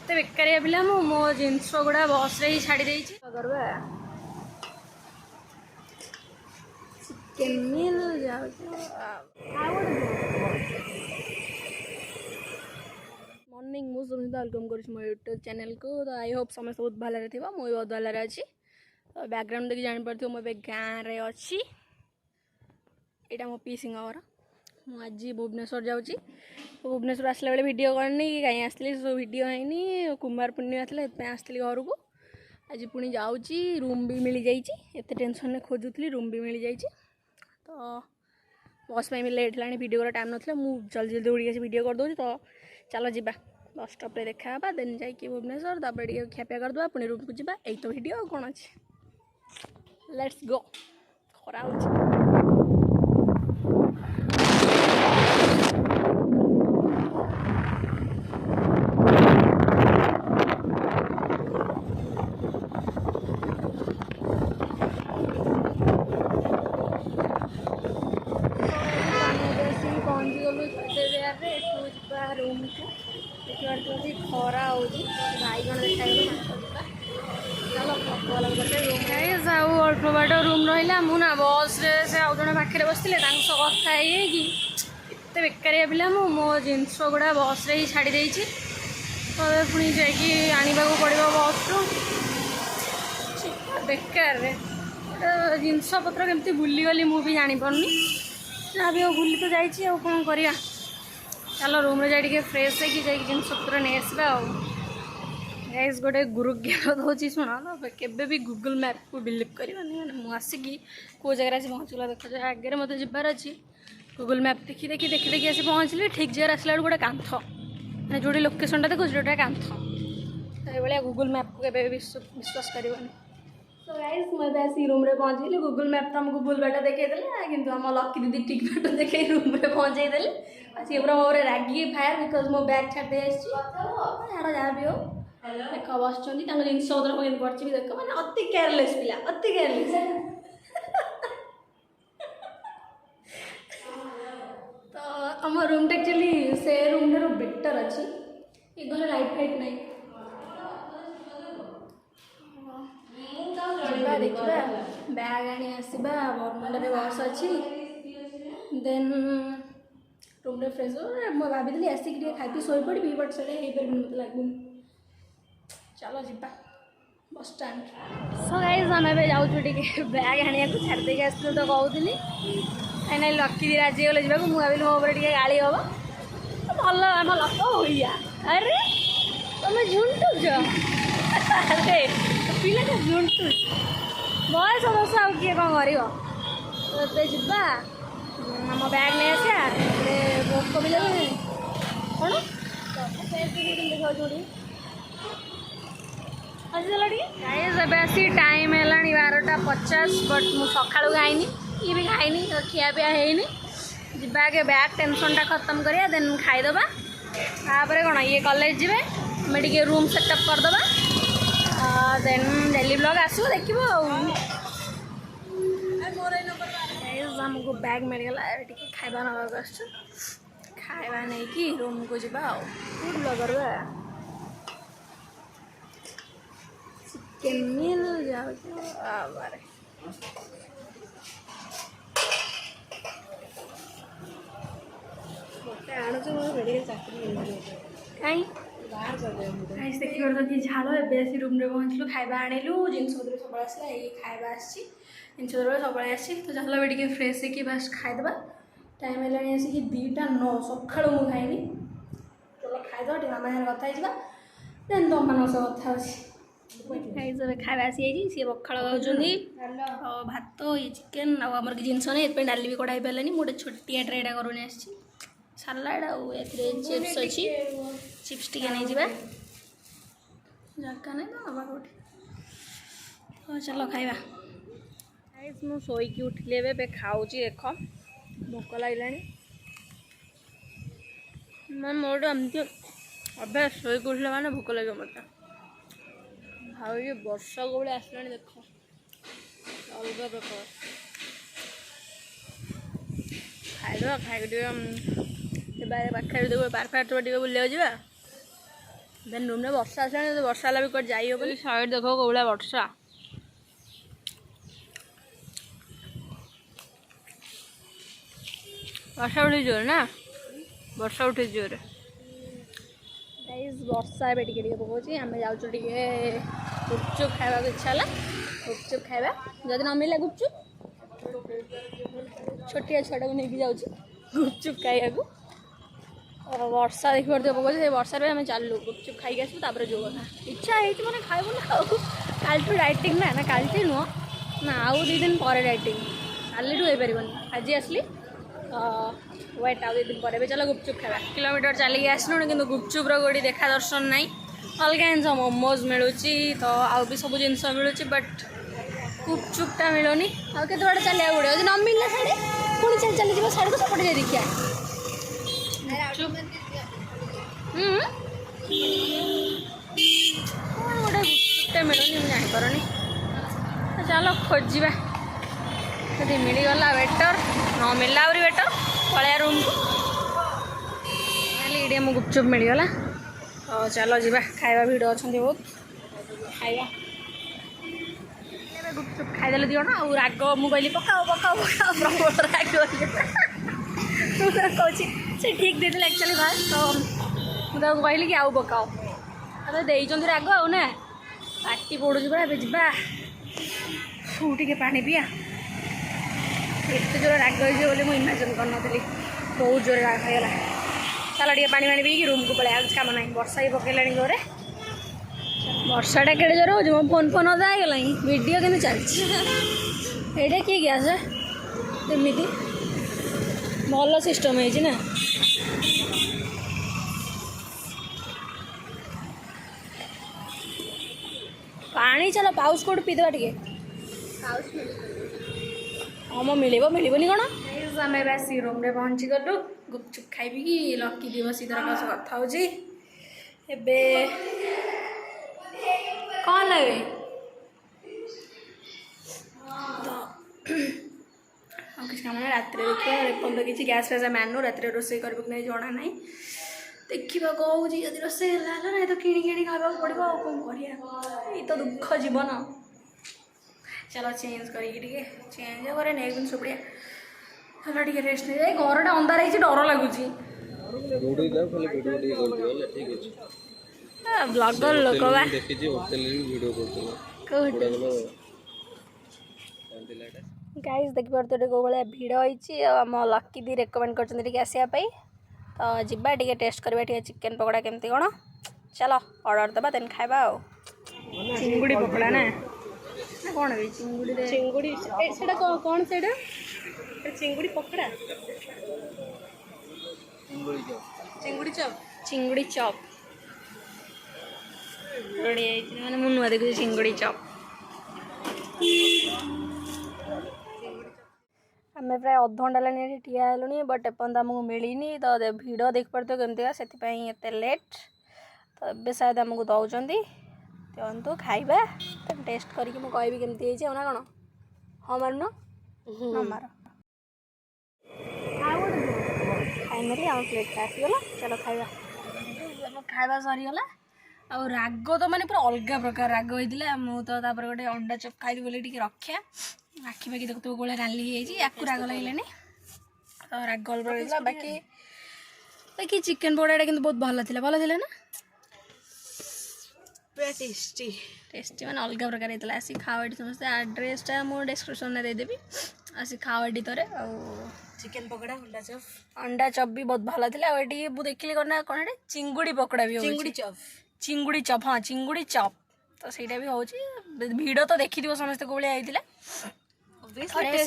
एत बेकारिया पिला मो जिनस गुड़ा बस रे ही छाड़ी देछि करबा चिकन मिल जाउ मॉर्निंग मु सुनिता वेलकम करूँ मो यूट्यूब चैनल को। तो आई होप समस्त बहुत भलरे थी मुझे बहुत भलरे अच्छी। तो बैकग्राउंड देखिए जापर मुझे गाँव रे अच्छी यहाँ मो पी सिंह आज भुवनेश्वर जाऊँगी। भुवनेश्वर आसला बेले वीडियो करनी कहीं आसली वीडियो है कुमार पूर्णिमा थी आसली घर को। आज पुणी जाऊँगी रूम भी मिल जाइए टेंशन खोजुली रूम भी मिल जाइए। तो बस में लेट है वीडियो कर टाइम ना मुझे जल्दी जल्दी उड़ी आसी वीडियो करदे। तो चलो जी बस स्टॉप देखा देन जाइए भुवनेश्वर तापर खियापिया करदे पुणी रूम को जी यही तो वीडियो कौन अच्छे लेट्स गो खरा हो। रूम को देखिए खरा हो बैगण देखा चलो अल्प बाट रूम रहा मुझे बस से आउ जड़े पाखे बसते कथा एत बेकारिया पिला मो जिनस गुड़ा बस रे ही छाड़ी देछि। तो पुणी जाना पड़ो बस रू बेकार जिनस पत्र केमती भूलीगली मुझे जापारनी ना भी भूली तो जाइए कौन करिया। चलो रूम रे जाए फ्रेश है जिनस पत्र नहीं आसवा गाइस गोटे गुरु ज्ञान दूसरी शुण केबे भी गूगल मैप को बिलीव करवानी मैंने मुझे कौ जगह आसी पहुँचला देखो आगे मत जबार अच्छी गूगल मैप देखी देखी देखी देखी आसी पहुँचली ठीक जगह आसला गोटे कांथ मैंने जो लोकेशनटा देखो जोटा कांथ तो ये गूगल मैप को केबे विश्वास करवानी। तो गाइस मैं आसी रूम रे पहुँचली गूगल मैप तो हमको भूल बाट देखा कि आम लकी दीदी ठीक बाट देखे रूम रे पहुँचे देले सी पूरा मोर रागी फायर बिकज मो बैग छाड़ी यार जहाँ भी हो देख बस जिनस पत्र पड़ी देख मैंने अति केयरलेस पिला अति केयरलेस। तो आम रूम एक्चुअली से रूम ठार बेटर अच्छी ये घर लाइट फाइट नहीं देखा बैग आनी आसवा बरमुंडा बस अच्छी देन रूम रे फ्रेश मुझे भाभी आसिक खाई शोई पड़ी बट से मत लगुन। चलो जीवा बस स्टैंड। सो गाइस आम ए जाऊँ बैग आने को छाड़ देके आस तो कहूली फाइनाली लकी दी राजी गले जावाक मुझे भाविली मो गाड़ी हम भल आम लक होइया अरे तुम झुंटुच अरे पिलाटा झुंटुच बयस दस आ किए कौन कर जा आम बैग नहीं आसा भोक भी लगे कौन देखा जोड़ी आसी टाइम है 12:50 बट मुझे सका खाईनी ये भी खाईनी खियापिया होनी जाके बैग टेंशनटा खत्म करिया देन खाईदबा तापर कौन ये कॉलेज जी आम रूम सेटअप करदबा देन डेली ब्लॉग आसो देखो आमको बैग मिलगला खाଇବା नवा खाଇବା नहीं कि रूम को जी फूड ब्लॉगर चिकन मिल जाओ कहीं देखी कि झाड़ एसी रूम रे पहुँचलु खाଇବା आणिलु जिनस पत्र सब आसला ये खाଇବା आसी जिनस पत्र सब आसी। तो चलो भी फ्रेश है बस खाईदे टाइम है आसिक 2:09 सका मुझे खाइनी चलो खाईद मामा कथा देन तुम मान सह कथा अच्छी खाଇବା आसी सी पखाड़ खाऊँ भात ये चिकेन आमर कि जिनस नहीं डाली भी कड़ा पारानी गोटे छोटिया ट्रेटा करूनी आसी सालाड आए चिप्स अच्छी चिप्स टी नहीं जावा जगह नहीं तो हवा कौटे। तो चलो खाଇବା मुझे शोक उठिले ए खाऊँ देख भोक लगे मैं मोर एमती अभ्यास शोक उठले मैंने भोक लगे मत भाई वर्ष को बड़े आसला देख अलग प्रकार खाईद खाई पाखे पार्क फार्क बुले जा देन रूम में वर्षा आसानी वर्षा भी कुछ जाई हो साइड देख कौड़ा वर्षा वर्षा उठे जोर ना वर्षा उठे जोर गाइस वर्षा ए टिके पकाउछि आम जाऊँ गुपचुप खावा इच्छा है गुपचुप खावा जदि न मिले गुपचुप छोटिया छुआ को लेकिन जाऊँ गुपचुप खाइबा वर्षा देखी पार्थ पकाउछि वर्षा आम चलू गुपचुप खाई आसू जो कथा इच्छा है मैंने खाइबू ना कालठू डाइटिंग ना कालठी नुह ना आउ 2 दिन पर डाइटिंग कालीठू हो पार आज आसली वेट आउ 2 दिन पर चलो गुपचुप खावा किलोमीटर चलिए आसलुण कि गुपचुप रोटी देखा दर्शन ना अलग जिन मोमोज मिलूँ तो आउ भी सब जिन मिलूँ बट गुपचुपटा मिलूनी आते बाटे चलिया पड़ो न मिलला साढ़े पुणी चल चली जाए साढ़े को सपटे जाए देखिए गोटे गुपचुपटा मिलूनी मुझे जापरनी चलो खोजा यदि मिलगला बेटर न मिलला आहरी बेटर पलैया रूम को ये गुपचुप मिलगला तो चलो जी खाଇବା भिड़ अच्छा बहुत खाଇବା गुपचुप खाईदे दियो ना राग मुझे पकाओ पकाओ पकाओ प्रबल राग कहूँ से ठीक देते एक्चुअली फास्ट तो मुझे कहली कि आउ पकाओ अरे देते राग आउ ना पाटी पड़ू पूरा जा टे पा पिया एत जोर राग हो मुझे इमाजिन कर बहुत जोर राग होगा चलो टे पा पी रूम को पलैया कम ना वर्षा ही पकड़ा जोरे वर्षाटा के जोर हो मो फोन फोन अदा होगा वीडियो कि चलती ये किए गैस एमती भल सिस्टम है ना पानी चलो पाउच कौट पीदेवा टे हम मिल मिलनी कौन आम आसी रूम रे पहुँची गलु गुपचुप खाइबी कि लकी दिवस इधर कथा हो कौन लगे तो किसी काम रात देखा एपर्त किसी गैस फैस मानू रात रोसे कर नहीं जना ना देखा कौन जब रोसे ना तो किणी खावा पड़ो आ कौन कर तो दुख जीवन चलो चेंज करके चेंज करे नहीं दिन सुपड़िया चलो टे रेस्ट नहीं जाए घरटा अंधार है डर लगुच ब्लॉगर लोक गाइस देखी पारे कौ भाया भिड़ होती आम लकी दी रेकमेंड करसपाई तो जीवा टे टेस्ट करवा चिकेन पकोड़ा केमती कौन चलो ऑर्डर दबा देन खाइबा चिंगुड़ी पकोड़ा ना कौन भी चिंगुड़ी चिंगुड़ी से कौन से चिंगुड़ी पकोड़ा चिंगुड़ी चप चिंगुड़ी चप मैंने मुझे नुआ देखुची चिंगुड़ी चप आम प्राय अध घंटा लानी ठिया हेलुनी बट एपर्त आमको मिलनी तो भिड़ देख पार केमती से लेट तो ए शायद आमको दौरान दिंतु खाइबा टेस्ट करके मुझे कहि केमती ना कौन हाँ मार न मार फाइनाली आम प्लेट आसीगला चलो खाइबा खाइबा सरीगला आ राग तो माने पूरा अलग प्रकार राग होता मुझे गोटे अंडा चप खाई बोले रक्षा आखि पाखि देखते गोला नाली या राग लगे तो राग अलग बाकी बाकी चिकेन पकोड़ा कि बहुत भल थी ना टेस्टी टेस्टी मैंने अलग प्रकार होता है आसी खाओ समस्त एड्रेसटा मुझे डिस्क्रिप्शन में देदेवी आसी खाओ थोड़े चिकेन पकोड़ा अंडा चप भी बहुत भल थी ये देखिली कौन कौन चिंगुड़ी पकोड़ा भी चिंगुड़ी चप हाँ चिंगुड़ी चप तो सहीटा भी होची भिड़ तो देखी समस्त को भाया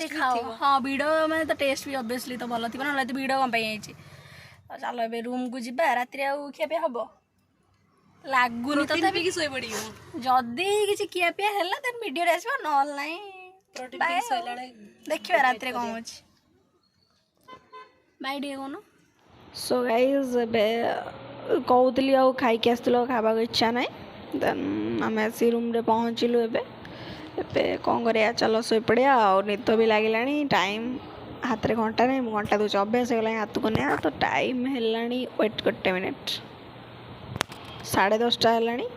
खाओ हाँ भिड़ मैंने तो टेस्ट भी ऑब्वियसली तो भल थी ना भिड़ कौन तो चलो ए रूम को जी राति खियापी हम लगुनि तो जदि किसी खियापिया है देन वीडियो आसो ना देखिए रात कौन अच्छे बाय टे कौन सो गाइस कहूली आ खाई खावा इच्छा ना देन आम आसी रूम रे पहुँचलु ए कौन कर चलो शो पड़िया निद भी लगे टाइम हाथ में घंटा नहीं घंटा दूसरी अभ्यास हो हाथ को नहीं तो टाइम है वेट 1 मिनट 10:30 ହେଲାଣି।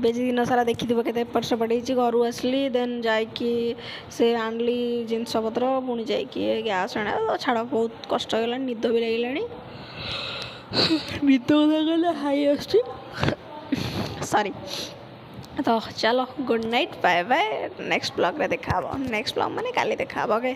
बेजी दिन सारा देखी के एपट सेपट घर आसली देन जाकि से आनली जिनस पत्र पुणी जाकि गैस आने छाड़ बहुत कष्ट होगा निद भी लगे निद गले हाई आस सॉरी तो चलो good night bye bye next blog रे देखा नेक्स्ट ब्लॉग माने काली देखा ओके।